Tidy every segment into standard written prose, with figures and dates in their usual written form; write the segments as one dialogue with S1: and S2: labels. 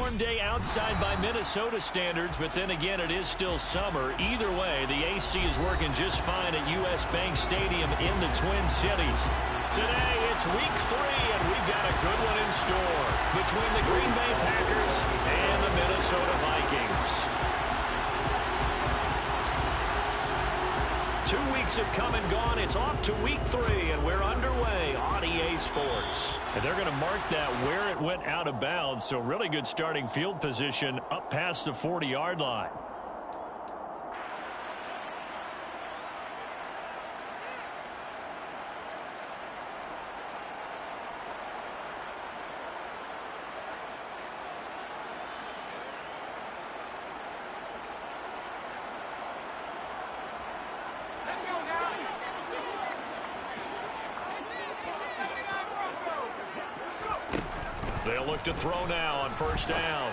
S1: warm day outside by Minnesota standards, but then again, it is still summer. Either way, the AC is working just fine at U.S. Bank Stadium in the Twin Cities. Today, it's week 3, and we've got a good one in store between the Green Bay Packers and the Minnesota Vikings. 2 weeks have come and gone. It's off to week 3, and we're underway on EA Sports. And they're going to mark that where it went out of bounds, so really good starting field position up past the 40-yard line. They'll look to throw now on first down.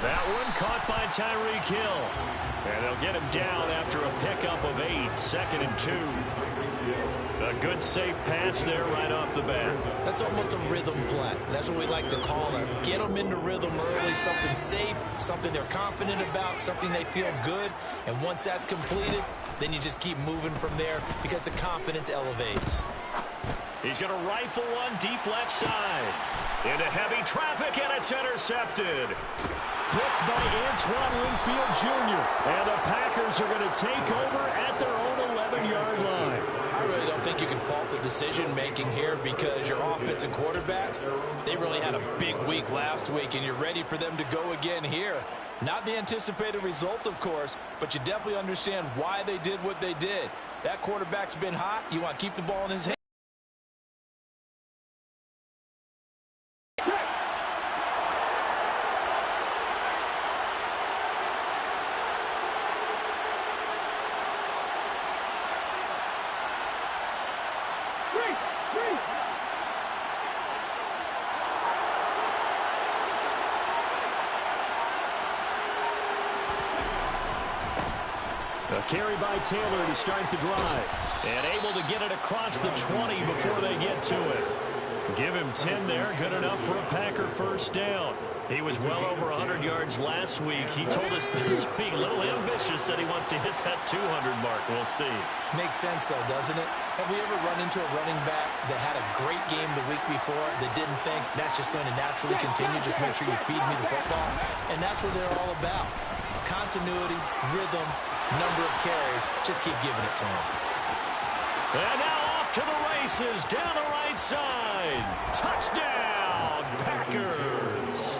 S1: That one caught by Tyreek Hill. And they'll get him down after a pickup of 8, 2nd and 2. A good safe pass there right off the bat.
S2: That's almost a rhythm play. That's what we like to call it. Get them into rhythm early, something safe, something they're confident about, something they feel good. And once that's completed, then you just keep moving from there because the confidence elevates.
S1: He's going to rifle one deep left side. Into heavy traffic, and it's intercepted. Picked by Antoine Winfield Jr. And the Packers are going to take over at their own 11-yard line.
S2: I really don't think you can fault the decision-making here because your offensive quarterback, they really had a big week last week, and you're ready for them to go again here. Not the anticipated result, of course, but you definitely understand why they did what they did. That quarterback's been hot. You want to keep the ball in his hand.
S1: A carry by Taylor to start the drive. And able to get it across the 20 before they get to it. Give him 10 there. Good enough for a Packer first down. He was well over 100 yards last week. He told us this week, a little ambitious, that he wants to hit that 200 mark. We'll see.
S2: Makes sense, though, doesn't it? Have we ever run into a running back that had a great game the week before that didn't think that's just going to naturally continue? Just make sure you feed me the football. And that's what they're all about. Continuity, rhythm, number of carries. Just keep giving it to him.
S1: And now off to the races down the right side. Touchdown, Packers.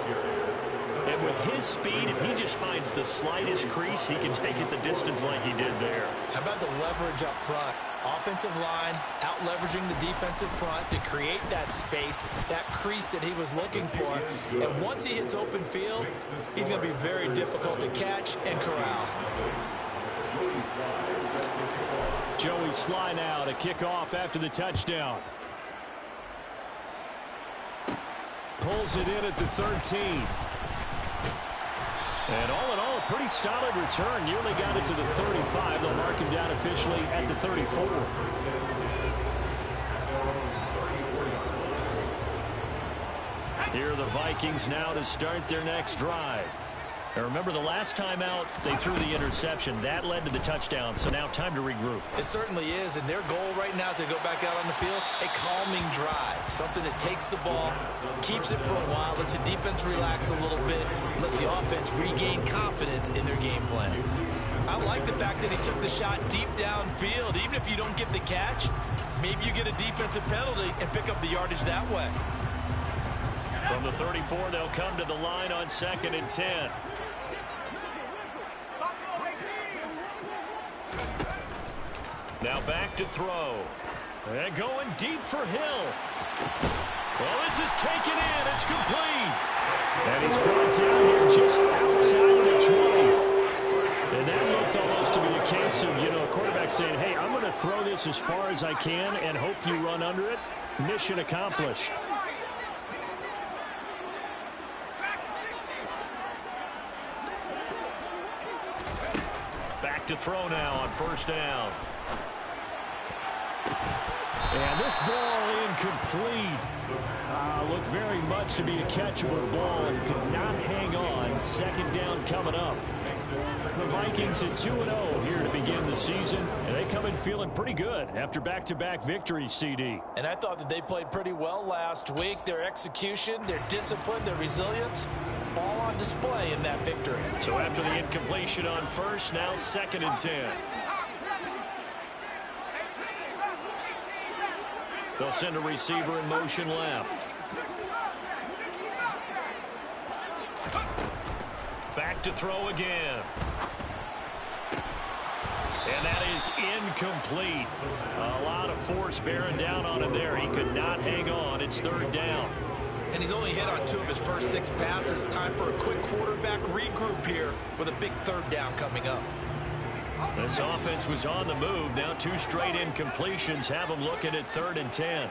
S1: And with his speed, if he just finds the slightest crease, he can take it the distance like he did there.
S2: How about the leverage up front? Offensive line out-leveraging the defensive front to create that space, that crease that he was looking for. And once he hits open field, he's going to be very difficult to catch and corral.
S1: Joey Sly now to kick off after the touchdown. Pulls it in at the 13. And all in all, a pretty solid return. Nearly got it to the 35. They'll mark him down officially at the 34. Here are the Vikings now to start their next drive. And remember, the last time out, they threw the interception. That led to the touchdown, so now time to regroup.
S2: It certainly is, and their goal right now as they go back out on the field, a calming drive. Something that takes the ball, keeps it for a while, lets the defense relax a little bit, lets the offense regain confidence in their game plan. I like the fact that he took the shot deep downfield. Even if you don't get the catch, maybe you get a defensive penalty and pick up the yardage that way.
S1: From the 34, they'll come to the line on 2nd and 10. Now back to throw. And going deep for Hill. Well, this is taken in. It's complete. And he's brought down here just outside of the 20. And that looked almost to be a case of, a quarterback saying, hey, I'm going to throw this as far as I can and hope you run under it. Mission accomplished. Back to throw now on first down. And this ball incomplete. Looked very much to be a catchable ball and could not hang on. Second down coming up. The Vikings at 2-0 here to begin the season, and they come in feeling pretty good after back-to-back victories, CD.
S2: And I thought that they played pretty well last week. Their execution, their discipline, their resilience, all on display in that victory.
S1: So after the incompletion on first, now 2nd and 10. They'll send a receiver in motion left. Back to throw again. And that is incomplete. A lot of force bearing down on him there. He could not hang on. It's 3rd down.
S2: And he's only hit on 2 of his first 6 passes. Time for a quick quarterback regroup here with a big 3rd down coming up.
S1: This offense was on the move. Now 2 straight incompletions have them looking at 3rd and 10.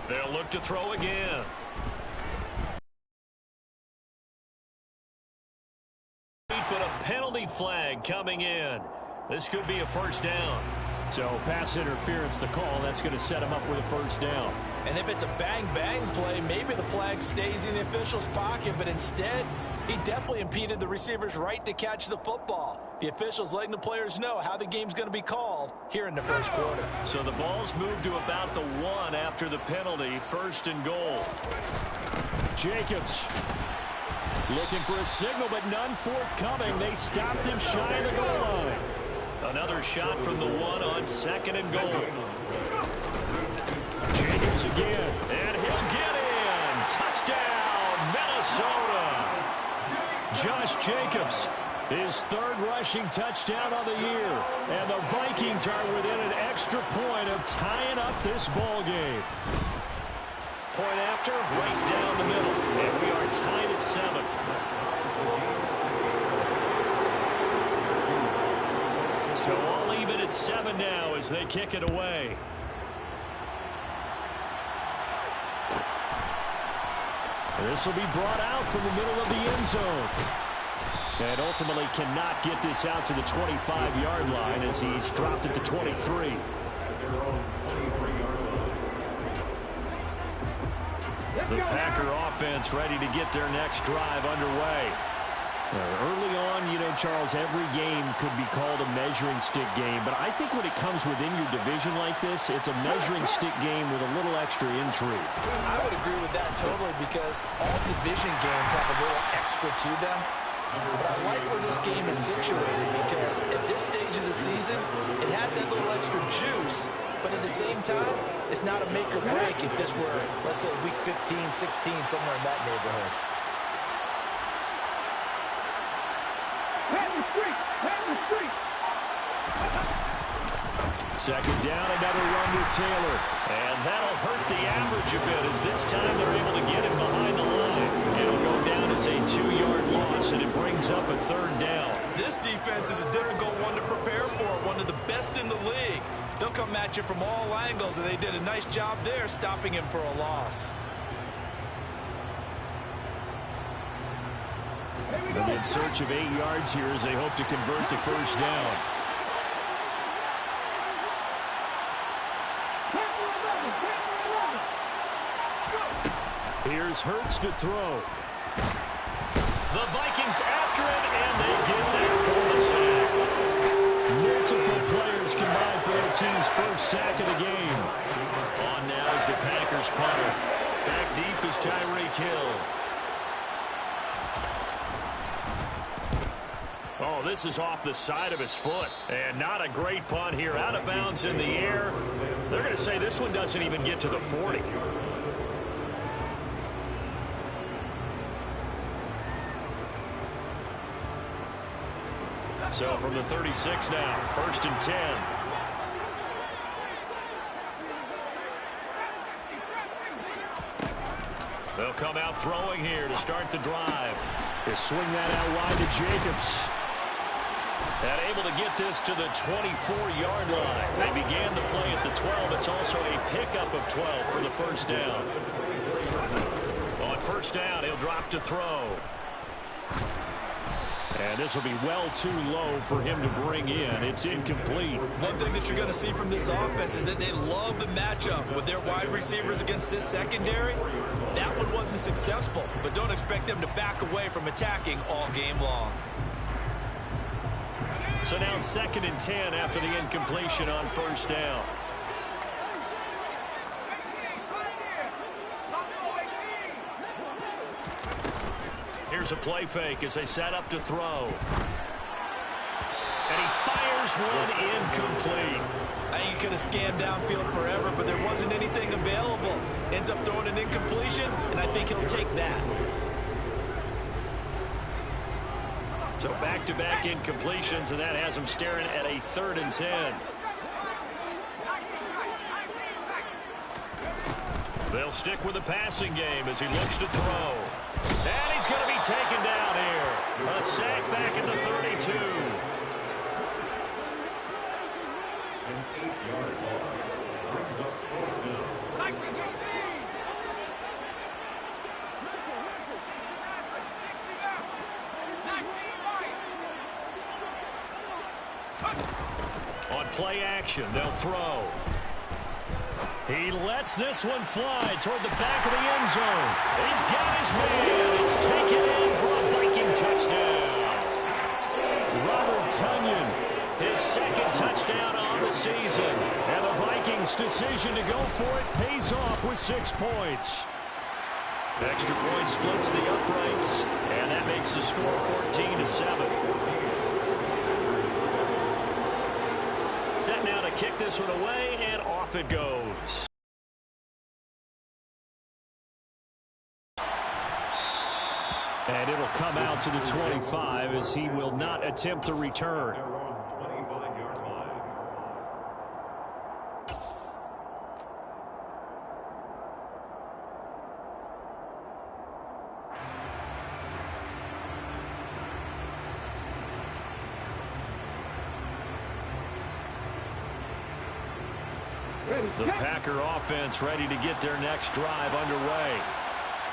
S1: They'll look to throw again. But a penalty flag coming in. This could be a 1st down. So pass interference the call. That's going to set him up with a 1st down.
S2: And if it's a bang-bang play, maybe the flag stays in the official's pocket, but instead, he definitely impeded the receiver's right to catch the football. The officials letting the players know how the game's going to be called here in the 1st quarter.
S1: So the ball's moved to about the 1 after the penalty. 1st and goal. Jacobs looking for a signal, but none forthcoming. They stopped him shy of the goal line. Another shot from the 1 on 2nd and goal. Jacobs again, and he'll get in. Touchdown, Minnesota. Josh Jacobs, his 3rd rushing touchdown of the year. And the Vikings are within an extra point of tying up this ball game. Point after, right down the middle. And we are tied at 7. So all even at 7 now as they kick it away. This will be brought out from the middle of the end zone. And ultimately cannot get this out to the 25-yard line as he's dropped at the 23. The Packer offense ready to get their next drive underway. Early on, you know, Charles, every game could be called a measuring stick game. But I think when it comes within your division like this, it's a measuring stick game with a little extra intrigue.
S2: I would agree with that totally because all division games have a little extra to them. But I like where this game is situated because at this stage of the season, it has that little extra juice. But at the same time, it's not a make or break if this were, let's say, week 15, 16, somewhere in that neighborhood.
S1: Second down, another run to Taylor. And that'll hurt the average a bit as this time they're able to get him behind the line. It'll go down as a 2-yard loss, and it brings up a 3rd down.
S2: This defense is a difficult one to prepare for, one of the best in the league. They'll come at you from all angles, and they did a nice job there stopping him for a loss.
S1: They're in search of 8 yards here as they hope to convert the 1st down. Here's Hurts to throw. The Vikings after it, and they get there for the sack. Multiple players combined for their team's 1st sack of the game. On now is the Packers punter. Back deep is Tyreek Hill. Oh, this is off the side of his foot. And not a great punt here. Out of bounds in the air. They're going to say this one doesn't even get to the 40. So from the 36 now, 1st and 10. They'll come out throwing here to start the drive. They swing that out wide to Jacobs. And able to get this to the 24-yard line. They began the play at the 12. It's also a pickup of 12 for the 1st down. On 1st down, he'll drop to throw. And this will be well too low for him to bring in. It's incomplete.
S2: One thing that you're going to see from this offense is that they love the matchup with their wide receivers against this secondary. That one wasn't successful, but don't expect them to back away from attacking all game long.
S1: So now 2nd and 10 after the incompletion on 1st down. Here's a play fake as they set up to throw. And he fires one incomplete.
S2: I think he could have scanned downfield forever, but there wasn't anything available. Ends up throwing an incompletion, and I think he'll take that.
S1: So back-to-back incompletions, and that has him staring at a 3rd and 10. They'll stick with the passing game as he looks to throw. And he's going to be taken down here. A sack back into 32.
S3: An 8-yard loss brings up 4th down.
S1: On play action, they'll throw. He lets this one fly toward the back of the end zone. He's got his man. It's taken in for a Viking touchdown. Robert Tonyan, his 2nd touchdown on the season. And the Vikings' decision to go for it pays off with 6 points. Extra point splits the uprights, and that makes the score 14-7. Set now to kick this one away, and off it goes. And it'll come out to the 25 as he will not attempt to return. The Packer offense ready to get their next drive underway.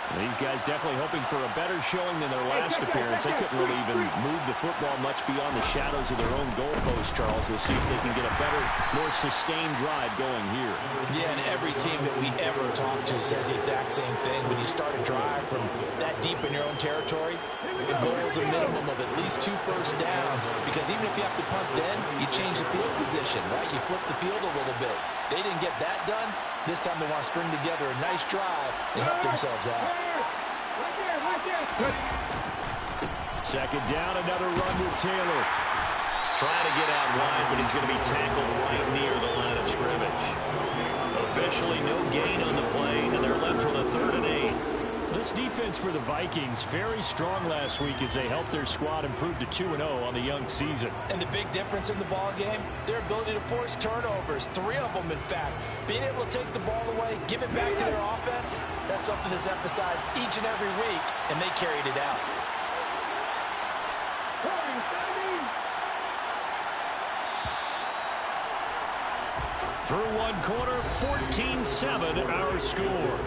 S1: And these guys definitely hoping for a better showing than their last appearance. They couldn't really even move the football much beyond the shadows of their own goalpost, Charles. We'll see if they can get a better, more sustained drive going here.
S2: Yeah, and every team that we ever talk to says the exact same thing. When you start a drive from that deep in your own territory, the goal is a minimum of at least 2 first downs. Because even if you have to punt then, you change the field position, right? You flip the field a little bit. They didn't get that done. This time they want to string together a nice drive and help themselves out.
S1: 2nd down, another run with Taylor. Trying to get out wide, but he's going to be tackled right near the line of scrimmage. Officially no gain on the play, and they're left with a 3rd and 8. This defense for the Vikings, very strong last week as they helped their squad improve to 2-0 on the young season.
S2: And the big difference in the ball game, their ability to force turnovers, 3 of them in fact. Being able to take the ball away, give it back to their offense, that's something that's emphasized each and every week, and they carried it out.
S1: Through one quarter, 14-7 our score.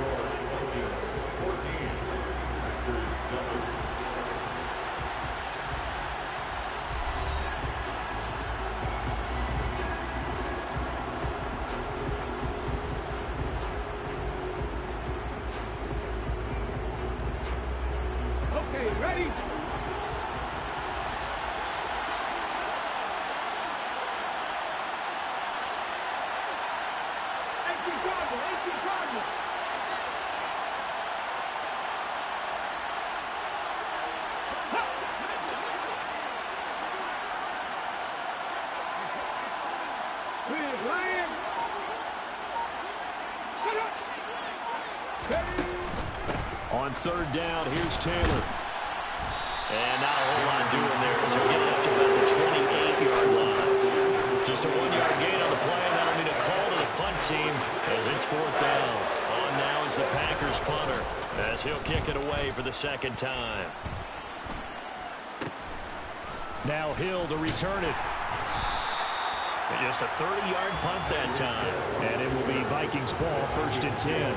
S3: Okay, ready?
S1: On 3rd down, here's Taylor. And not a whole lot doing there as they're getting up to about the 28-yard line. Just a 1-yard gain on the play, and that'll be a call to the punt team as it's 4th down. On now is the Packers punter as he'll kick it away for the 2nd time. Now Hill to return it. And just a 30-yard punt that time. And it will be Vikings ball, 1st and 10.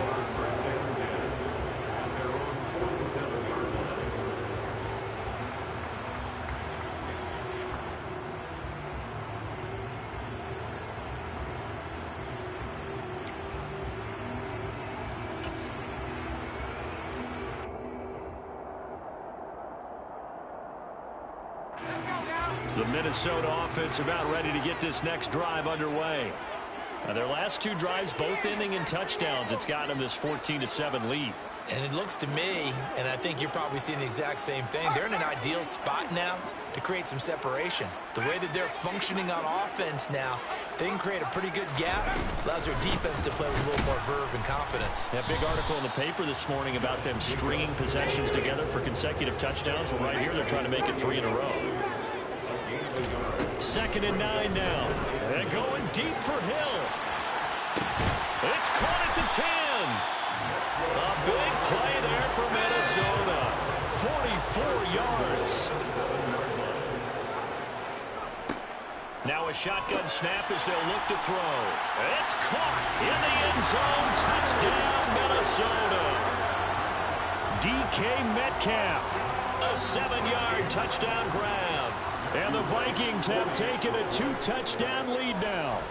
S1: The Minnesota offense about ready to get this next drive underway. Their last two drives both ending in touchdowns. It's gotten them this 14-7 lead.
S2: And it looks to me, and I think you're probably seeing the exact same thing, they're in an ideal spot now to create some separation. The way that they're functioning on offense now, they can create a pretty good gap. Allows their defense to play with a little more verve and confidence.
S1: That big article in the paper this morning about them stringing possessions together for consecutive touchdowns. Well, right here, they're trying to make it 3 in a row. 2nd and 9 now. And going deep for Hill. It's caught at the 10. A big play there for Minnesota. 44 yards. Now a shotgun snap as they'll look to throw. It's caught in the end zone. Touchdown, Minnesota. DK Metcalf. A 7-yard touchdown grab. And the Vikings have taken a 2-touchdown lead now.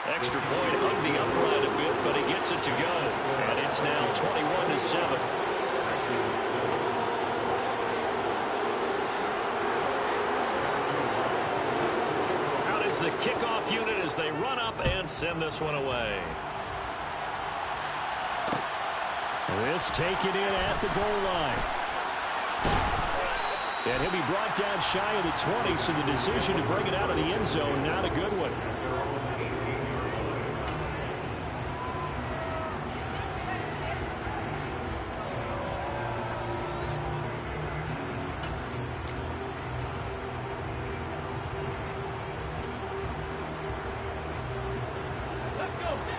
S1: Extra point hugged the upright a bit, but he gets it to go. And it's now 21-7. Out is the kickoff unit as they run up and send this one away. This taken in at the goal line. And he'll be brought down shy of the 20, so the decision to bring it out of the end zone, not a good one.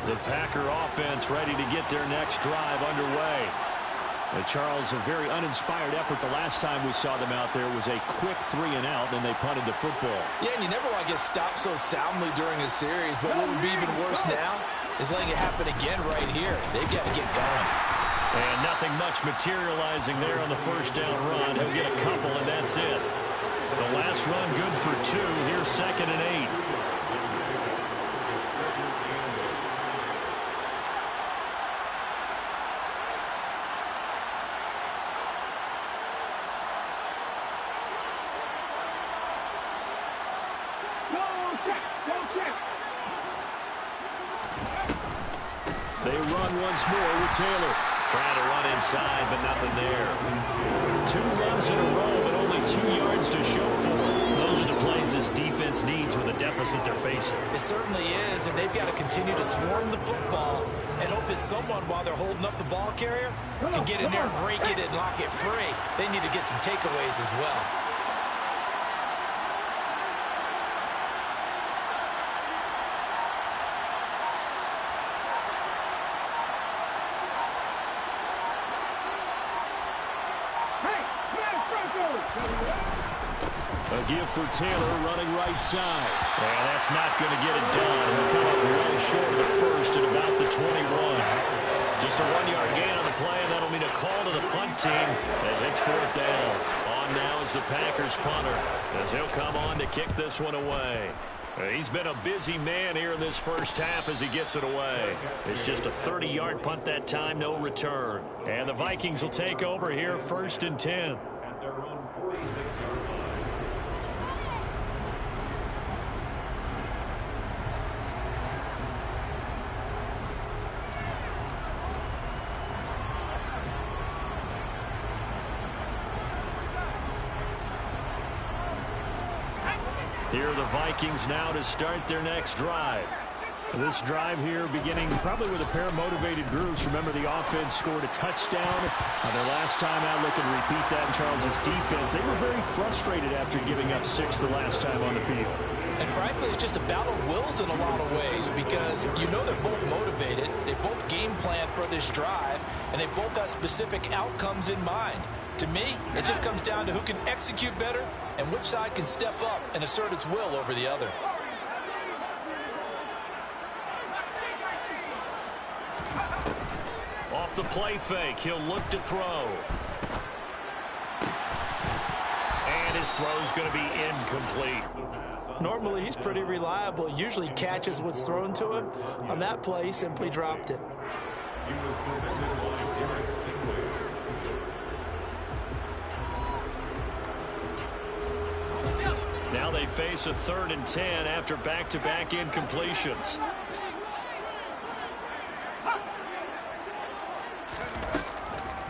S1: The Packer offense ready to get their next drive underway. Charles, a very uninspired effort the last time we saw them out there was a quick 3-and-out, and they punted the football.
S2: Yeah, and you never want to get stopped so soundly during a series, but what would be even worse now is letting it happen again right here. They've got to get going.
S1: And nothing much materializing there on the first down run. He'll get a couple, and that's it. The last run good for 2. Here's 2nd and 8. They run once more with Taylor. Trying to run inside, but nothing there. 2 runs in a row, but only 2 yards to show for it. Those are the plays this defense needs with the deficit they're facing.
S2: It certainly is, and they've got to continue to swarm the football and hope that someone, while they're holding up the ball carrier, can get in there and break it and lock it free. They need to get some takeaways as well.
S1: A give for Taylor running right side. And that's not going to get it done. He'll come up well short of the first at about the 21. Just a 1-yard gain on the play, and that'll mean a call to the punt team as it's 4th down. On now is the Packers punter as he'll come on to kick this one away. He's been a busy man here in this first half as he gets it away. It's just a 30-yard punt that time, no return. And the Vikings will take over here 1st and 10.
S3: At their own 46-yard line.
S1: Here are the Vikings now to start their next drive. This drive here beginning probably with a pair of motivated groups. Remember, the offense scored a touchdown their last time out. Looking to repeat that in Charles's defense. They were very frustrated after giving up 6 the last time on the field.
S2: And frankly, it's just a battle of wills in a lot of ways because you know they're both motivated. They both game plan for this drive, and they both have specific outcomes in mind. To me, it just comes down to who can execute better and which side can step up and assert its will over the other.
S1: Off the play fake, he'll look to throw. And his throw's going to be incomplete.
S2: Normally, he's pretty reliable. Usually catches what's thrown to him. On that play, he simply dropped it.
S3: He was prevented by Eric Stingley.
S1: face a 3rd and 10 after back-to-back incompletions.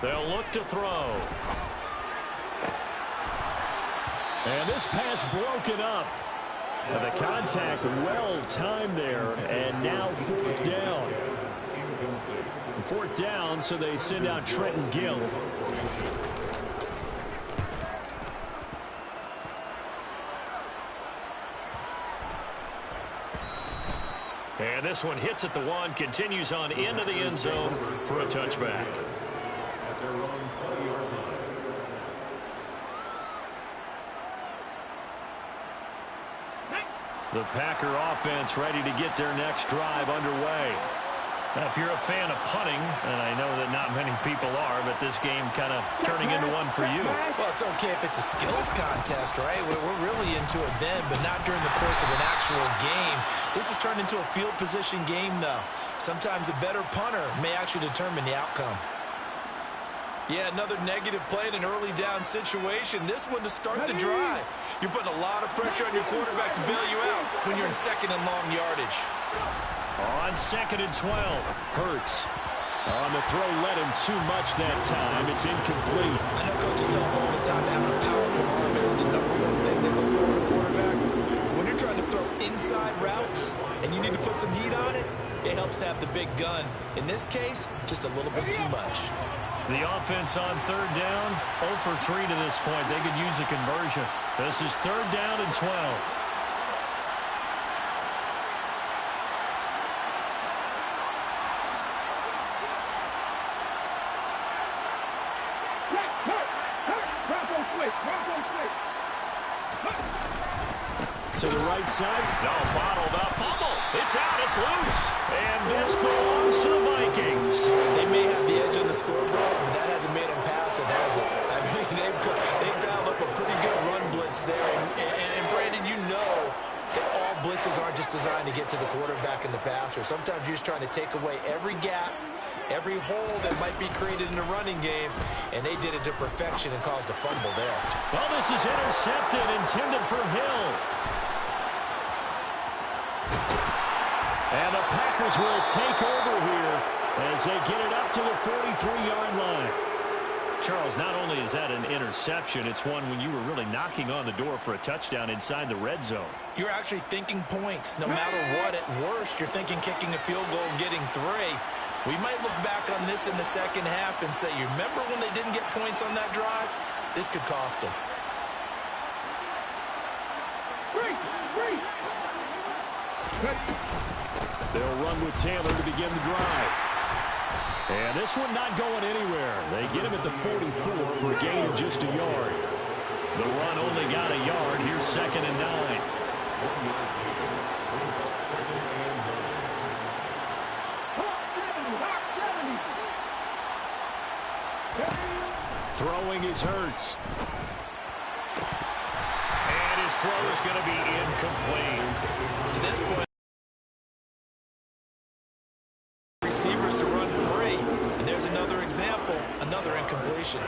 S1: They'll look to throw. And this pass broken up. And the contact well timed there. And now 4th down. 4th down, so they send out Trenton Gill. And this one hits at the 1, continues on into the end zone for a touchback.
S3: At their own 20-yard line.
S1: The Packer offense ready to get their next drive underway. Now, if you're a fan of punting, and I know that not many people are, but this game kind of turning into one for you.
S2: Well, it's okay if it's a skills contest, right? We're really into it then, but not during the course of an actual game. This has turned into a field position game, though. Sometimes a better punter may actually determine the outcome. Yeah, another negative play in an early down situation. This one to start the drive. You're putting a lot of pressure on your quarterback to bail you out when you're in 2nd and long yardage.
S1: On 2nd and 12, Hurts. On the throw, led him too much that time. It's incomplete.
S2: I know coaches tell us all the time that having a powerful arm isn't the #1 thing they look for in a quarterback. When you're trying to throw inside routes and you need to put some heat on it, it helps have the big gun. In this case, just a little bit too much.
S1: The offense on 3rd down, 0 for 3 to this point. They could use a conversion. This is 3rd down and 12. To the right side. No, bottled up. Fumble. It's out. It's loose. And this belongs to the Vikings.
S2: They may have the edge on the scoreboard, but that hasn't made them passive, has it? I mean, they've dialed up a pretty good run blitz there. And Brandon, you know that all blitzes aren't just designed to get to the quarterback and the passer. Sometimes you're just trying to take away every gap, every hole that might be created in the running game, and they did it to perfection and caused a fumble there.
S1: Well, this is intercepted, intended for Hill. And the Packers will take over here as they get it up to the 43-yard line. Charles, not only is that an interception, it's one when you were really knocking on the door for a touchdown inside the red zone.
S2: You're actually thinking points. No matter what, at worst, you're thinking kicking a field goal and getting 3. We might look back on this in the second half and say, you remember when they didn't get points on that drive? This could cost them.
S1: They'll run with Taylor to begin the drive. And this one not going anywhere. They get him at the 44 for a gain of just a yard. The run only got a yard. Here's 2nd and 9. Throwing is Hurts. And his throw is going to be incomplete.
S2: To this point, receivers to run free. And there's another example, another incompletion.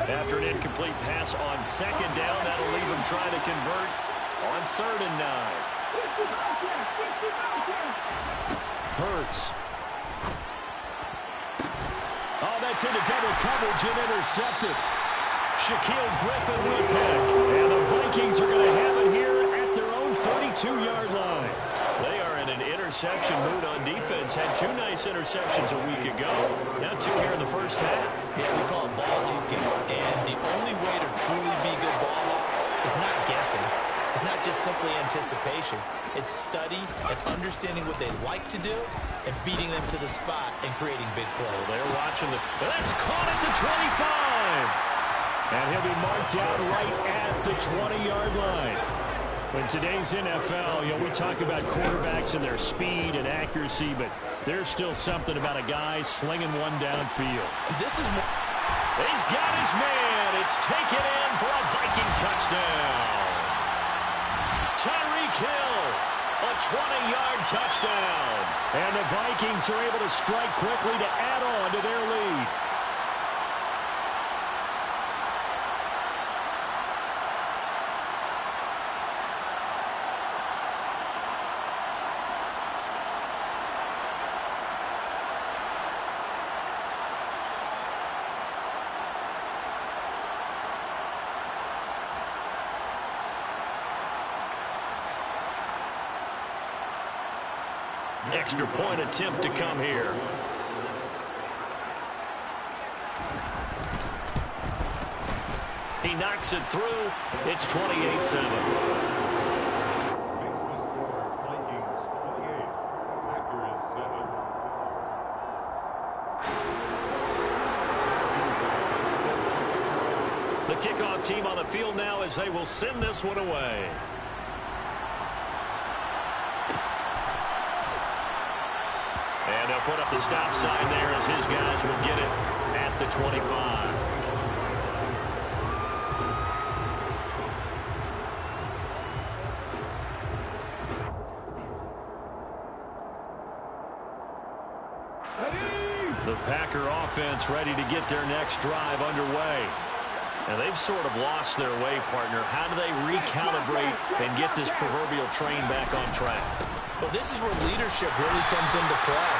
S1: After an incomplete pass on 2nd down, that'll leave him trying to convert on 3rd and 9. Hurts. Oh, that's into double coverage and intercepted. Shaquille Griffin will pick. And the Vikings are going to have it here at their own 42-yard line. They are in an interception mood on defense. Had 2 nice interceptions a week ago. Now 2 here in the first half.
S2: Yeah, we call it ball hawking. And the only way to truly be good ball hawks is not guessing. It's not just simply anticipation. It's study and understanding what they like to do and beating them to the spot and creating big plays.
S1: They're watching the... That's caught at the 25. And he'll be marked down right at the 20-yard line. In today's NFL, we talk about quarterbacks and their speed and accuracy, but there's still something about a guy slinging one downfield.
S2: This is...
S1: He's got his man. and it's taken in for a Viking touchdown. Tyreek Hill, a 20-yard touchdown. And the Vikings are able to strike quickly to add on to their lead. Extra point attempt to come here. He knocks it through. It's 28-7.
S3: Makes the score Vikings 28, Packers 7.
S1: The kickoff team on the field now as they will send this one away. And they'll put up the stop sign there as his guys will get it at the 25. The Packer offense ready to get their next drive underway. And they've sort of lost their way, partner. How do they recalibrate and get this proverbial train back on track?
S2: Well, this is where leadership really comes into play.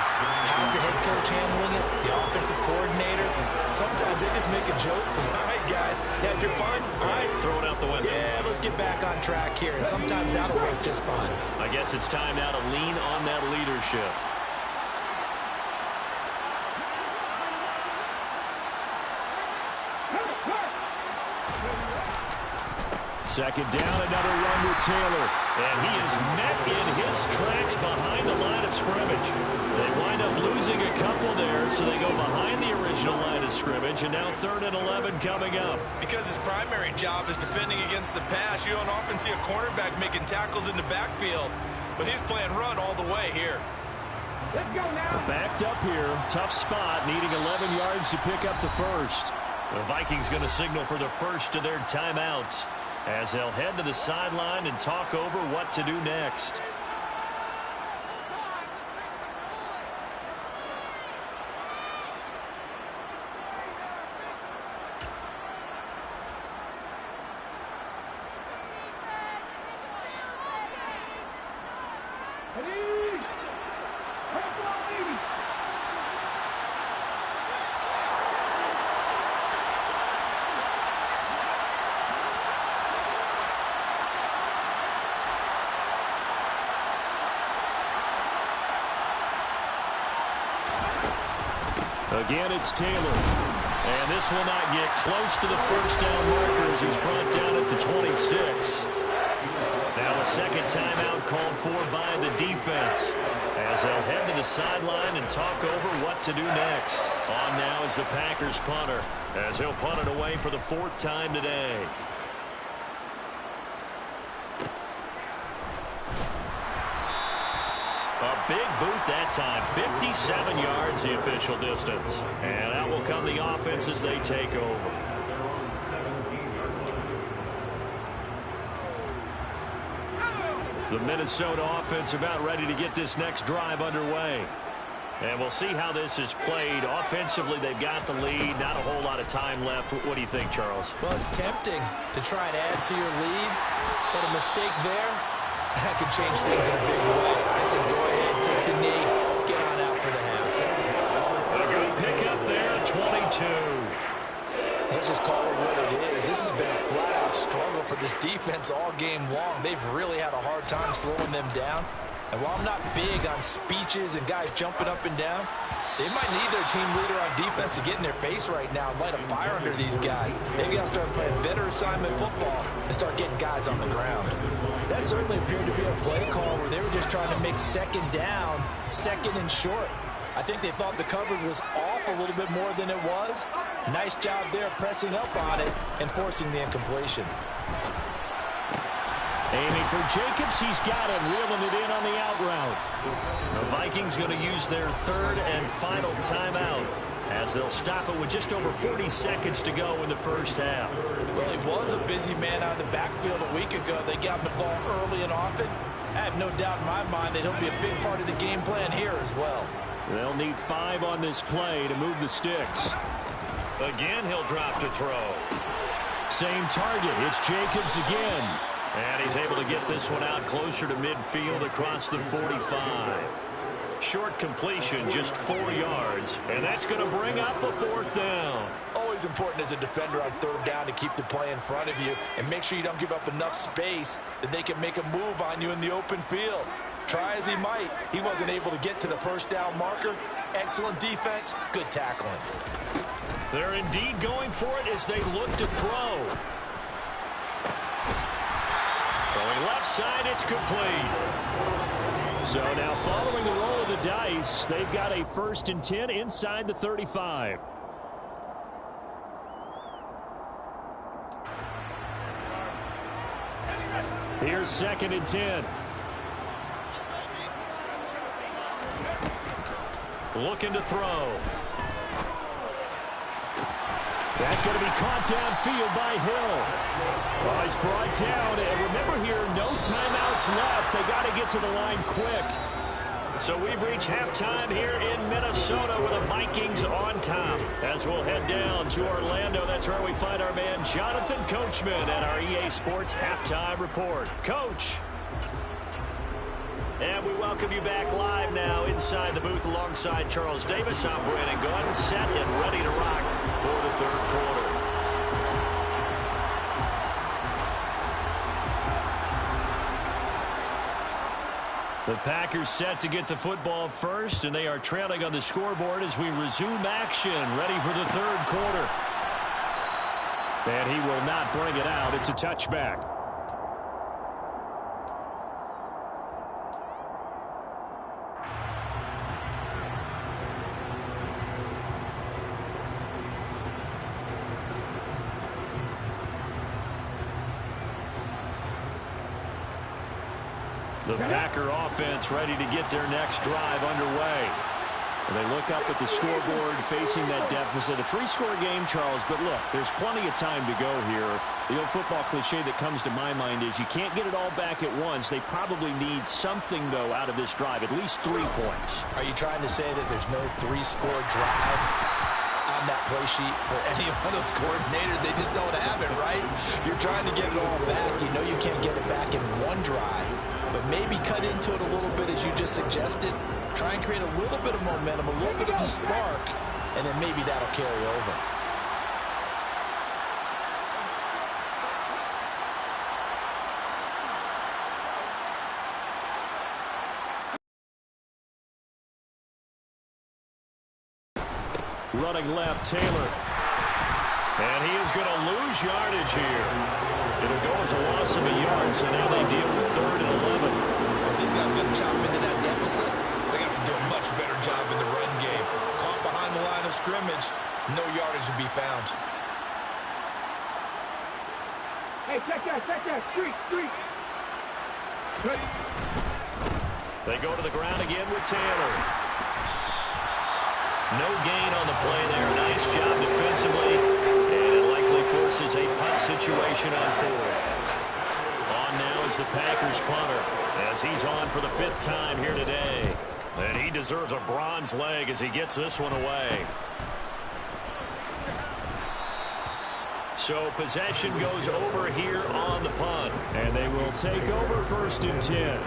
S2: How's the head coach handling it? The offensive coordinator? Sometimes they just make a joke. All right, guys, you had your fun? All right.
S1: Throw it out the window.
S2: Yeah, let's get back on track here. And sometimes that'll work just fine.
S1: I guess it's time now to lean on that leadership. Second down, another run with Taylor. And he is met in his tracks behind the line of scrimmage. They wind up losing a couple there, so they go behind the original line of scrimmage. And now 3rd and 11 coming up.
S4: Because his primary job is defending against the pass, you don't often see a cornerback making tackles in the backfield. But he's playing run all the way here.
S1: Let's go now. Backed up here. Tough spot, needing 11 yards to pick up the first. The Vikings going to signal for the first of their timeouts, as they'll head to the sideline and talk over what to do next. Again, it's Taylor. And this will not get close to the first down markers. He's brought down at the 26. Now a second timeout called for by the defense, as they'll head to the sideline and talk over what to do next. On now is the Packers punter, as he'll punt it away for the 4th time today. A big boot that time, 57 yards the official distance. And out will come the offense as they take over. The Minnesota offense about ready to get this next drive underway. And we'll see how this is played. Offensively, they've got the lead. Not a whole lot of time left. What do you think, Charles?
S2: Well, it's tempting to try and add to your lead, but a mistake there, that could change things in a big way. I say go ahead, take the knee, get on out for the half.
S1: A good pickup there, 22.
S2: Let's just call it what it is. This has been a flat-out struggle for this defense all game long. They've really had a hard time slowing them down. And while I'm not big on speeches and guys jumping up and down, they might need their team leader on defense to get in their face right now and light a fire under these guys. They've got to start playing better assignment football and start getting guys on the ground. That certainly appeared to be a play call where they were just trying to make second down, second and short. I think they thought the coverage was off a little bit more than it was. Nice job there pressing up on it and forcing the incompletion.
S1: Aiming for Jacobs, he's got it, reeling it in on the out route. The Vikings going to use their 3rd and final timeout as they'll stop it with just over 40 seconds to go in the first half.
S2: Well, he was a busy man out of the backfield a week ago. They got him the ball early and often. I have no doubt in my mind that he'll be a big part of the game plan here as well.
S1: They'll need 5 on this play to move the sticks. Again, he'll drop to throw. Same target. It's Jacobs again. And he's able to get this one out closer to midfield across the 45. Short completion, just 4 yards. And that's going to bring up a 4th down.
S2: Always important as a defender on 3rd down to keep the play in front of you and make sure you don't give up enough space that they can make a move on you in the open field. Try as he might, he wasn't able to get to the 1st down marker. Excellent defense, good tackling.
S1: They're indeed going for it as they look to throw. Throwing left side, it's complete. So now following the roll of the dice, they've got a 1st and 10 inside the 35. Here's 2nd and 10. Looking to throw. That's going to be caught downfield by Hill. Well, he's brought down. And remember here, no timeouts left. They got to get to the line quick. So we've reached halftime here in Minnesota with the Vikings on top. As we'll head down to Orlando, that's where we find our man Jonathan Coachman at our EA Sports Halftime Report. Coach. And we welcome you back live now inside the booth alongside Charles Davis. I'm Brandon Gunn, set and ready to rock for the 3rd quarter. The Packers set to get the football first, and they are trailing on the scoreboard as we resume action, ready for the 3rd quarter. And he will not bring it out. It's a touchback. The Packer offense ready to get their next drive underway. And they look up at the scoreboard facing that deficit. A 3-score game, Charles, but look, there's plenty of time to go here. The old football cliche that comes to my mind is you can't get it all back at once. They probably need something, though, out of this drive, at least 3 points.
S2: Are you trying to say that there's no 3-score drive on that play sheet for any one of those coordinators? They just don't have it, right? You're trying to get it all back. You know you can't get it back in one drive. But maybe cut into it a little bit as you just suggested. Try and create a little bit of momentum, a little bit of a spark, and then maybe that'll carry over.
S1: Running left, Taylor. And he is going to lose yardage here. It'll go as a loss of a yard, so now they deal with 3rd and 11.
S4: If these guys going to chop into that deficit, they got to do a much better job in the run game. Caught behind the line of scrimmage, no yardage to be found.
S5: Hey, check that, street. Ready.
S1: They go to the ground again with Taylor. No gain on the play there. Nice job defensively. And it likely forces a punt situation on 4th. On now is the Packers punter as he's on for the 5th time here today. And he deserves a bronze leg as he gets this one away. So possession goes over here on the punt. And they will take over 1st and 10.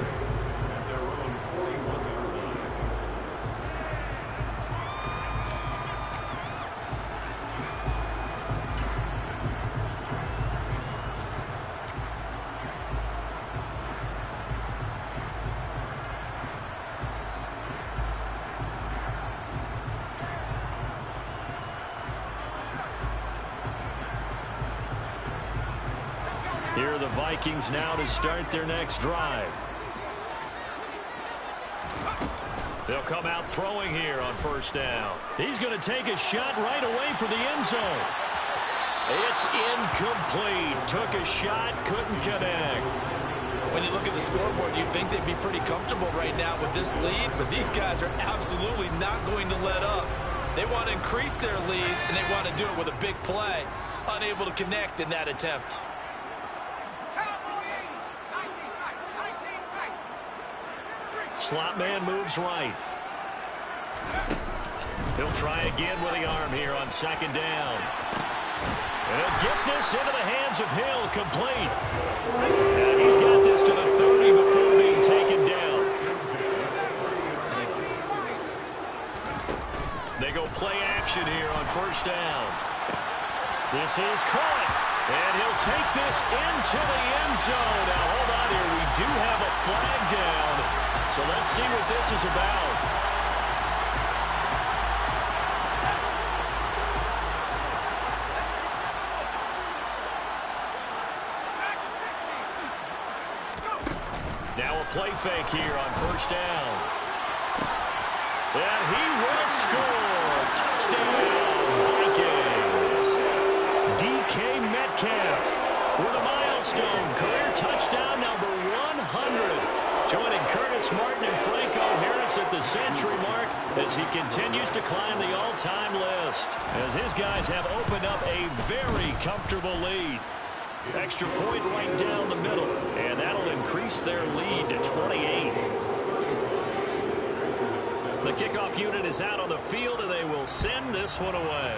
S1: Here are the Vikings now to start their next drive. They'll come out throwing here on 1st down. He's going to take a shot right away for the end zone. It's incomplete. Took a shot, couldn't connect.
S2: When you look at the scoreboard, you'd think they'd be pretty comfortable right now with this lead, but these guys are absolutely not going to let up. They want to increase their lead, and they want to do it with a big play. Unable to connect in that attempt.
S1: Slot man moves right. He'll try again with the arm here on second down. And he'll get this into the hands of Hill, complete. And he's got this to the 30 before being taken down. They go play action here on first down. This is caught. And he'll take this into the end zone. Now, hold on here. We do have a flag down. So let's see what this is about. Now a play fake here on first down. And he will score. Touchdown, Vikings. DK Metcalf with a milestone. Career touchdown number 100. Joining Curtis Martin and Franco Harris at the century mark as he continues to climb the all-time list. As his guys have opened up a very comfortable lead. Extra point right down the middle, and that'll increase their lead to 28. The kickoff unit is out on the field, and they will send this one away.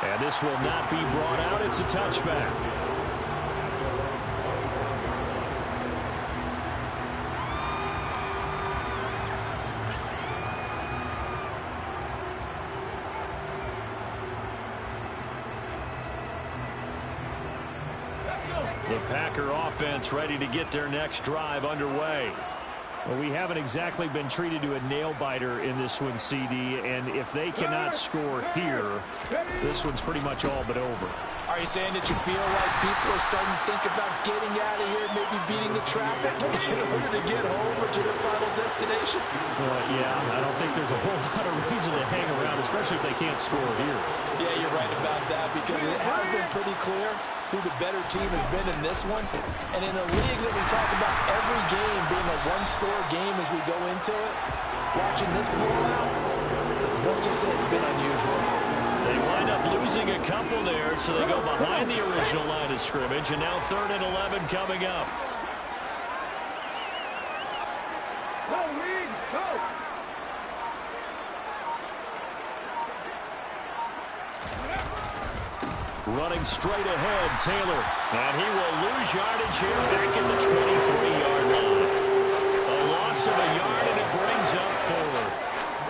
S1: And this will not be brought out. It's a touchback. The Packer offense ready to get their next drive underway. Well, we haven't exactly been treated to a nail-biter in this one, CD, and if they cannot score here, this one's pretty much all but over.
S2: Are you saying that you feel like people are starting to think about getting out of here, maybe beating the traffic in order to get home or to their final destination?
S1: Well, yeah, I don't think there's a whole lot of reason to hang around, especially if they can't score here.
S2: Yeah, you're right about that, because it has been pretty clear who the better team has been in this one. And in a league that we talk about every game being a one-score game as we go into it, watching this blowout, let's just say it's been unusual.
S1: They wind up losing a couple there, so they go behind the original line of scrimmage, and now 3rd and 11 coming up.
S5: Go, Reed, go!
S1: Running straight ahead, Taylor. And he will lose yardage here back at the 23-yard line. A loss of a yard, and it brings up 4th.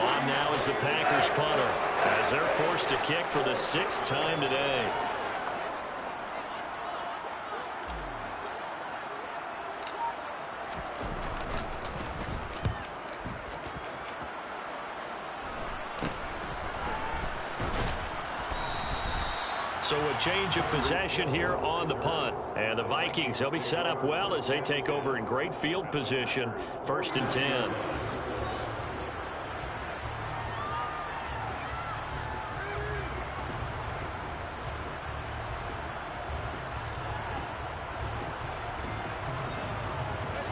S1: On now is the Packers punter, as they're forced to kick for the 6th time today. So a change of possession here on the punt. And the Vikings, they'll be set up well as they take over in great field position. 1st and 10.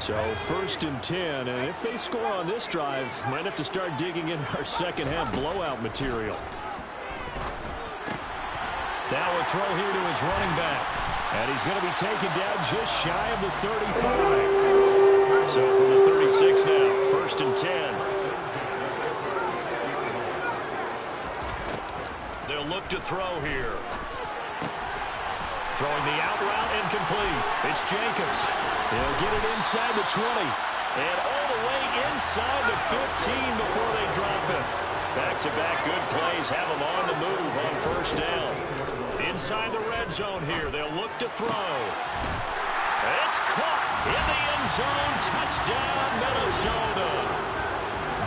S1: So 1st and 10, and if they score on this drive, might have to start digging in our second half blowout material. Now a throw here to his running back. And he's going to be taken down just shy of the 35. So from the 36 now, 1st and 10. They'll look to throw here. Throwing the out route incomplete. It's Jacobs. He'll get it inside the 20. And all the way inside the 15 before they drop it. Back-to-back good plays have them on the move on 1st down. Inside the red zone here, they'll look to throw. It's caught in the end zone. Touchdown, Minnesota.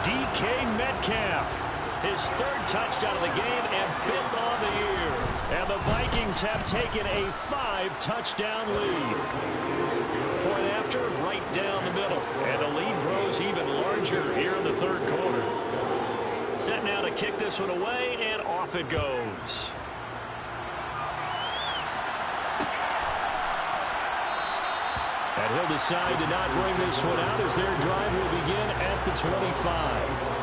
S1: DK Metcalf, his 3rd touchdown of the game and 5th on the year. And the Vikings have taken a 5-touchdown lead. Point after, right down the middle. And the lead grows even larger here in the 3rd quarter. Set now to kick this one away, and off it goes. And he'll decide to not bring this one out as their drive will begin at the 25.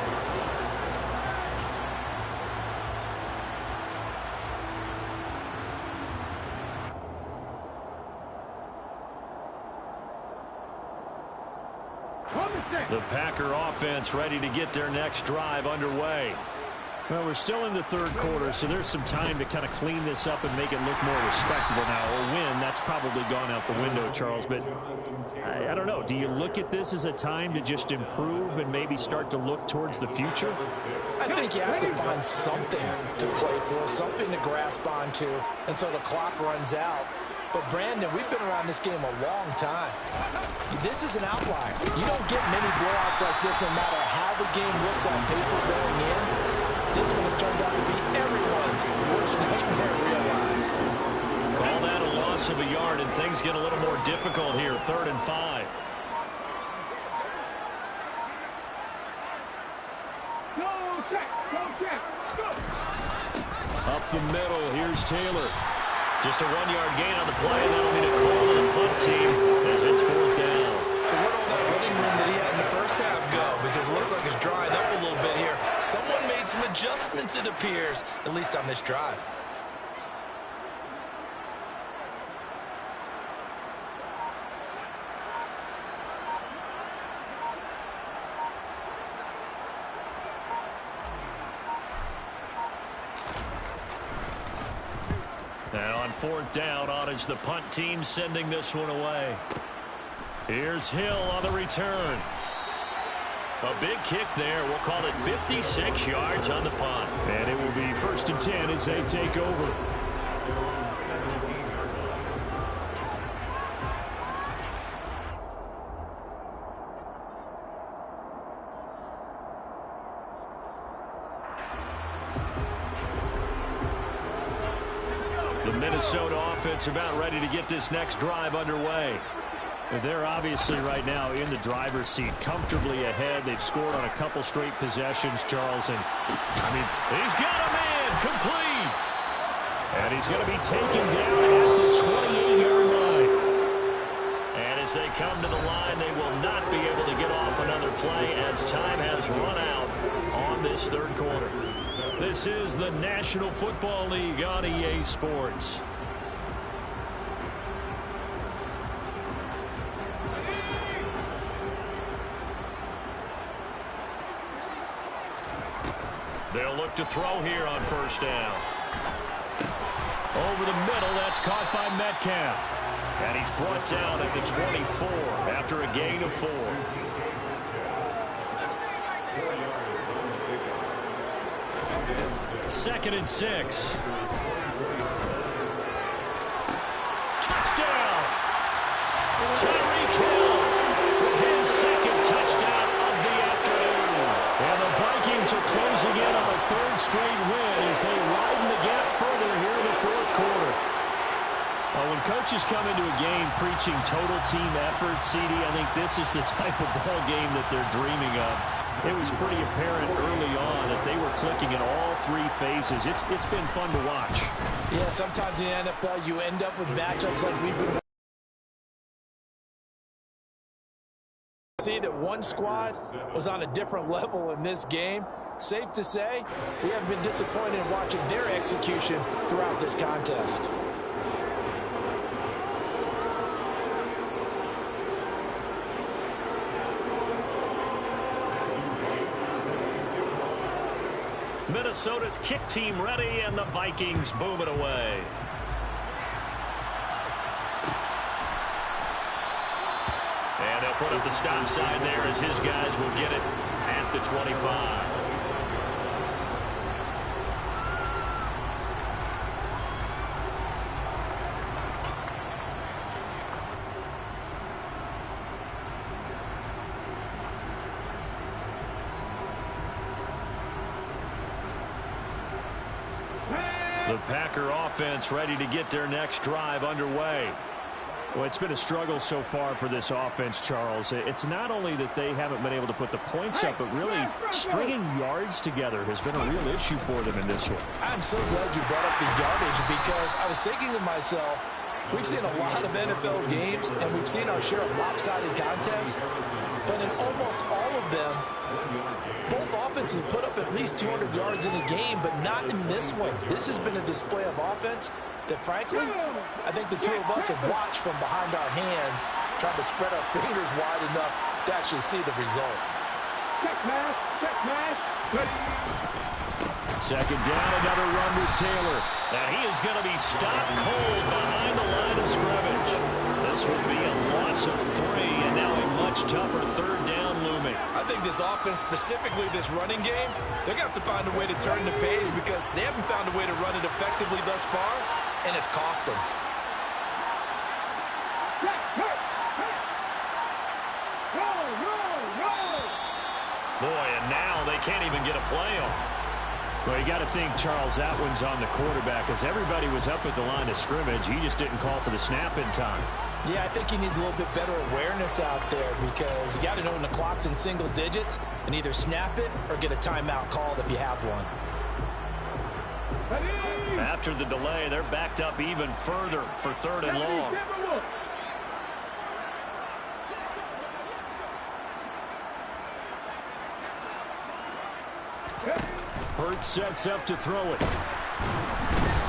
S1: The Packer offense ready to get their next drive underway. Well, we're still in the third quarter, so there's some time to kind of clean this up and make it look more respectable now. A win, that's probably gone out the window, Charles, but I don't know. Do you look at this as a time to just improve and maybe start to look towards the future?
S2: I think you have to find something to play for, something to grasp onto until the clock runs out. But, Brandon, we've been around this game a long time. This is an outlier. You don't get many blowouts like this no matter how the game looks on paper going in. This one has turned out to be everyone's worst nightmare realized.
S1: Call that a loss of a yard, and things get a little more difficult here. 3rd and 5.
S5: Go check, go.
S1: Up the middle, here's Taylor. Just a 1-yard gain on the play, and that'll be a call to the punt team as it's 4th down.
S2: So where'd all that running room that he had in the first half go? Because it looks like it's drying up a little bit here. Someone made some adjustments, it appears, at least on this drive.
S1: Now on 4th down, on is the punt team sending this one away. Here's Hill on the return. A big kick there. We'll call it 56 yards on the punt. And it will be 1st and 10 as they take over. The Minnesota offense about ready to get this next drive underway. They're obviously right now in the driver's seat, comfortably ahead. They've scored on a couple straight possessions, Charles. And, I mean, he's got a man complete. And he's going to be taken down at the 28-yard line. And as they come to the line, they will not be able to get off another play as time has run out on this 3rd quarter. This is the National Football League on EA Sports. They'll look to throw here on 1st down. Over the middle, that's caught by Metcalf. And he's brought down at the 24 after a gain of 4. Second and 6. Touchdown! Tyreek Hill with his 2nd touchdown of the afternoon. And the Vikings are closing in on a 3rd straight win as they widen the gap further here in the 4th quarter. Well, when coaches come into a game preaching total team effort, CD, I think this is the type of ball game that they're dreaming of. It was pretty apparent early on that they were clicking in all 3 phases. It's been fun to watch.
S2: Yeah, sometimes in the NFL you end up with matchups like we've been see that one squad was on a different level in this game. Safe to say, we haven't been disappointed in watching their execution throughout this contest.
S1: Minnesota's kick team ready, and the Vikings boom it away. And they'll put up the stop sign there as his guys will get it at the 25. The Packer offense ready to get their next drive underway. Well, it's been a struggle so far for this offense, Charles. It's not only that they haven't been able to put the points up, but really stringing yards together has been a real issue for them in this one.
S2: I'm so glad you brought up the yardage because I was thinking to myself, We've seen a lot of NFL games, and we've seen our share of lopsided contests, but in almost all of them, both offenses put up at least 200 yards in a game, but not in this one. This has been a display of offense that, frankly, I think the two of us have watched from behind our hands, trying to spread our fingers wide enough to actually see the result.
S5: Check man.
S1: Second down, another run with Taylor. And he is going to be stopped cold behind the line of scrimmage. This will be a loss of 3, and now a much tougher third down looming.
S4: I think this offense, specifically this running game, they're going to have to find a way to turn the page because they haven't found a way to run it effectively thus far, and it's cost them.
S1: Boy, and now they can't even get a play off. Well, you got to think, Charles, that one's on the quarterback, as everybody was up at the line of scrimmage. He just didn't call for the snap in time.
S2: Yeah, I think he needs a little bit better awareness out there because you got to know when the clock's in single digits and either snap it or get a timeout called if you have one.
S1: After the delay, they're backed up even further for third and long. Hurts sets up to throw it.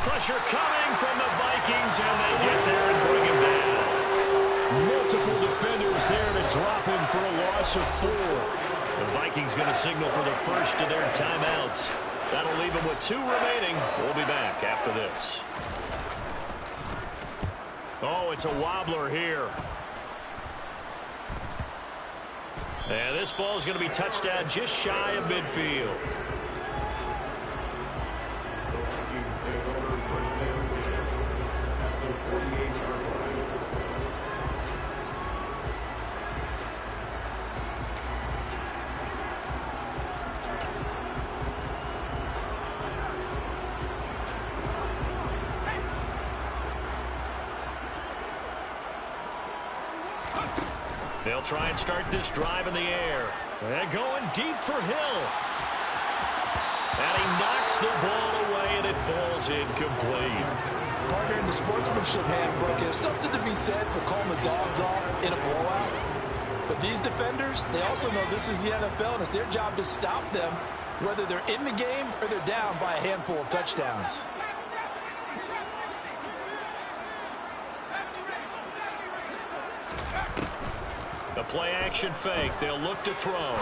S1: Pressure coming from the Vikings, and they get there and bring him down. Multiple defenders there to drop him for a loss of 4. The Vikings going to signal for the first of their timeouts. That'll leave them with 2 remaining. We'll be back after this. Oh, it's a wobbler here. And this ball is going to be touched down just shy of midfield. They'll try and start this drive in the air. And going deep for Hill. And he knocks the ball away, and it falls incomplete.
S2: Partner, in the sportsmanship handbook, there's something to be said for calling the dogs off in a blowout. But these defenders, they also know this is the NFL, and it's their job to stop them, whether they're in the game or they're down by a handful of touchdowns.
S1: The play-action fake. They'll look to throw.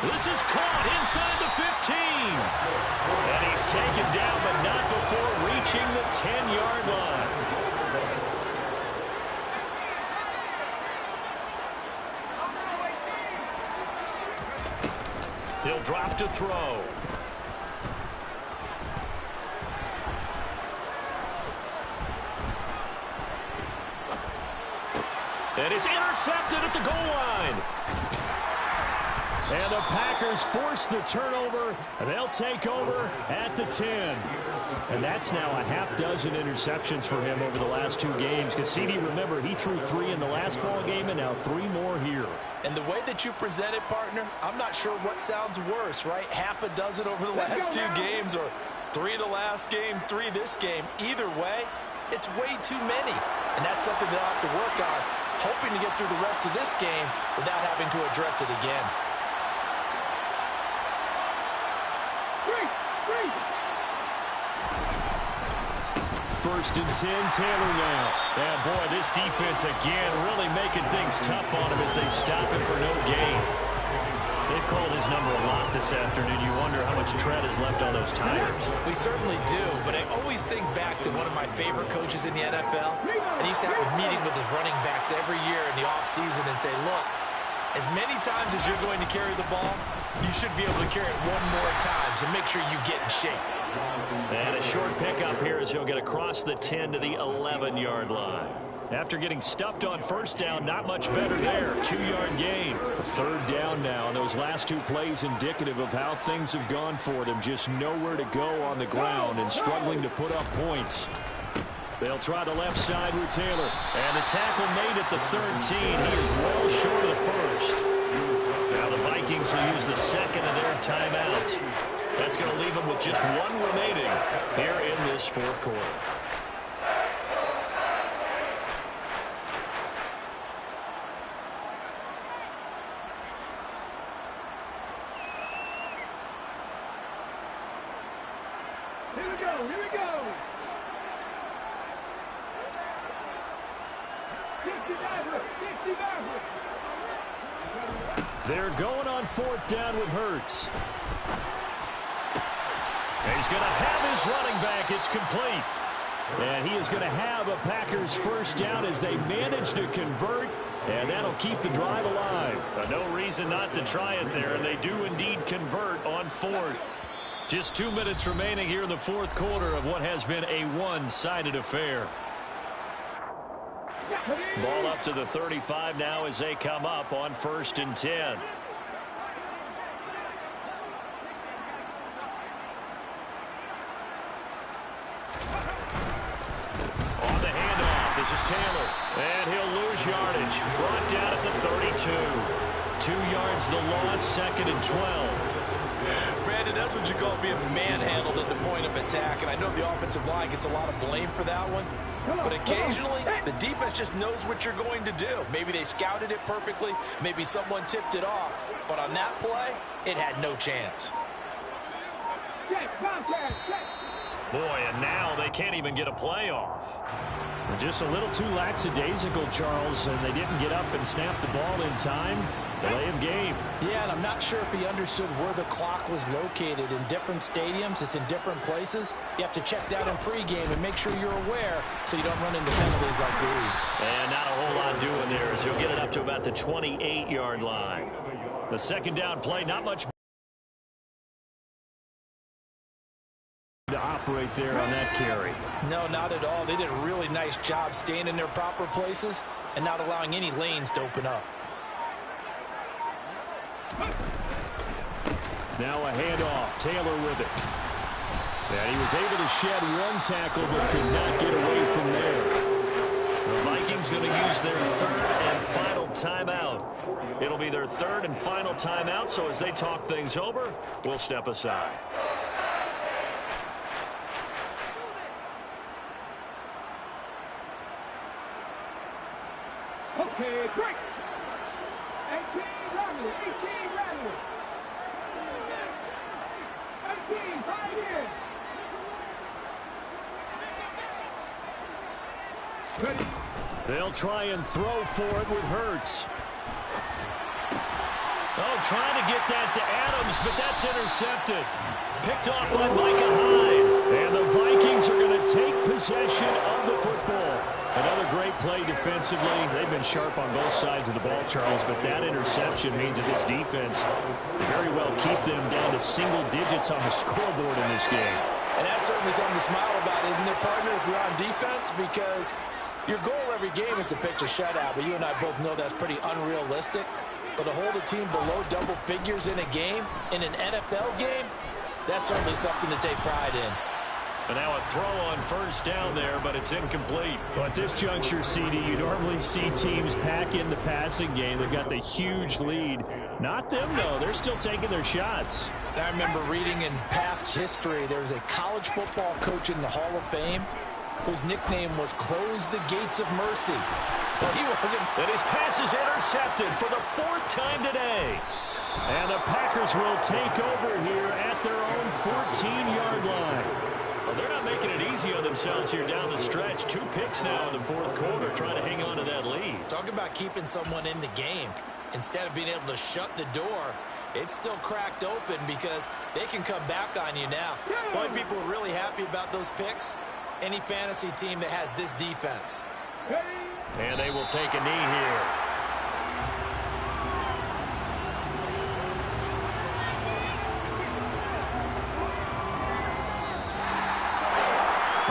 S1: This is caught inside the 15. And he's taken down, but not before reaching the 10-yard line. He'll drop to throw. And it's intercepted at the goal line. And the Packers force the turnover. And they'll take over at the 10. And that's now a half-dozen interceptions for him over the last 2 games. Because CD, remember, he threw 3 in the last ball game and now 3 more here.
S2: And the way that you present it, partner, I'm not sure what sounds worse, right? Half a dozen over the last 2 games or 3 the last game, 3 this game. Either way, it's way too many. And that's something they'll have to work on, hoping to get through the rest of this game without having to address it again.
S1: First and 10, Taylor now. And boy, this defense again really making things tough on him as they stop him for no gain. They've called his number a lot this afternoon. You wonder how much tread is left on those tires.
S2: We certainly do, but I always think back to one of my favorite coaches in the NFL. And he used to have a meeting with his running backs every year in the offseason and say, look, as many times as you're going to carry the ball, you should be able to carry it 1 more time, so make sure you get in shape.
S1: And a short pickup here as he'll get across the 10 to the 11-yard line. After getting stuffed on first down, not much better there. 2-yard gain. Third down now. Those last 2 plays indicative of how things have gone for them. Just nowhere to go on the ground and struggling to put up points. They'll try the left side with Taylor. And the tackle made at the 13. He is well short of the first. Now the Vikings will use the second of their timeouts. That's going to leave them with just 1 remaining here in this 4th quarter.
S5: go. Here we go. 60 Maverick.
S1: They're going on fourth down with Hurts. He's going to have his running back. It's complete. And he is going to have a Packers first down as they manage to convert, and that'll keep the drive alive. No reason not to try it there, and they do indeed convert on fourth. Just 2 minutes remaining here in the fourth quarter of what has been a one-sided affair. Ball up to the 35 now as they come up on 1st and 10. On the handoff, this is Taylor. And he'll lose yardage. Brought down at the 32. 2 yards the loss, 2nd and 12.
S2: Brandon, that's what you call being manhandled at the point of attack. And I know the offensive line gets a lot of blame for that one. But occasionally, the defense just knows what you're going to do. Maybe they scouted it perfectly. Maybe someone tipped it off. But on that play, it had no chance.
S1: Boy, and now they can't even get a playoff. Just a little too lackadaisical, Charles, and they didn't get up and snap the ball in time. Delay of game.
S2: Yeah, and I'm not sure if he understood where the clock was located. In different stadiums, it's in different places. You have to check that in pregame and make sure you're aware so you don't run into penalties like these.
S1: And not a whole lot doing there as he'll get it up to about the 28-yard line. The second down play, not much to operate there on that carry.
S2: No, not at all. They did a really nice job staying in their proper places and not allowing any lanes to open up.
S1: Now a handoff. Taylor with it. And he was able to shed one tackle but could not get away from there. The Vikings going to use their 3rd and final timeout. It'll be their 3rd and final timeout, so as they talk things over, we'll step aside.
S5: Okay, break. 18 Ramley. 18 right in. Ready.
S1: They'll try and throw for it with Hurts. Oh, trying to get that to Adams, but that's intercepted. Picked off by Micah Hyde. And the Vikings are going to take possession of the football. Another great play defensively. They've been sharp on both sides of the ball, Charles, but that interception means that this defense very well keep them down to single digits on the scoreboard in this game.
S2: And that's certainly something to smile about, isn't it, partner, if you're on defense? Because your goal every game is to pitch a shutout, but you and I both know that's pretty unrealistic. But to hold a team below double figures in a game, in an NFL game, that's certainly something to take pride in.
S1: And now a throw on first down there, but it's incomplete. Well, at this juncture, CD, you normally see teams pack in the passing game. They've got the huge lead. Not them, though. They're still taking their shots.
S2: I remember reading in past history, there was a college football coach in the Hall of Fame whose nickname was Close the Gates of Mercy. Well, he wasn't.
S1: And his pass is intercepted for the 4th time today. And the Packers will take over here at their own 14-yard line. Well, they're not making it easy on themselves here down the stretch. 2 picks now in the 4th quarter trying to hang on to that lead.
S2: Talk about keeping someone in the game. Instead of being able to shut the door, it's still cracked open because they can come back on you now. The only people who are really happy about those picks, any fantasy team that has this defense.
S1: And they will take a knee here.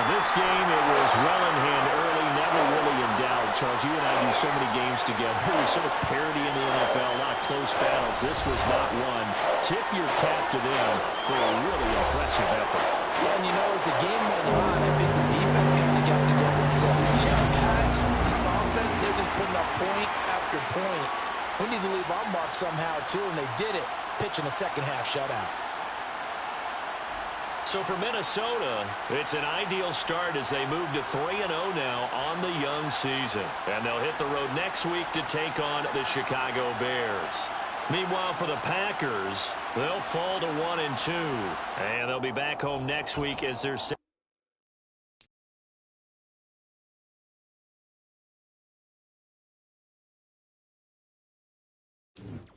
S1: This game, it was well in hand early, never really in doubt. Charles, you and I do so many games together. There's so much parity in the NFL, a lot of close battles. This was not one. Tip your cap to them for a really impressive effort.
S2: Yeah, and you know, as the game went on, I think the defense kind of got together and said, these young guys on offense, they're just putting up point after point. We need to leave our mark somehow, too, and they did it, pitching a second-half shutout.
S1: So for Minnesota, it's an ideal start as they move to 3-0 now on the young season. And they'll hit the road next week to take on the Chicago Bears. Meanwhile, for the Packers, they'll fall to 1-2. And they'll be back home next week as their
S3: loss.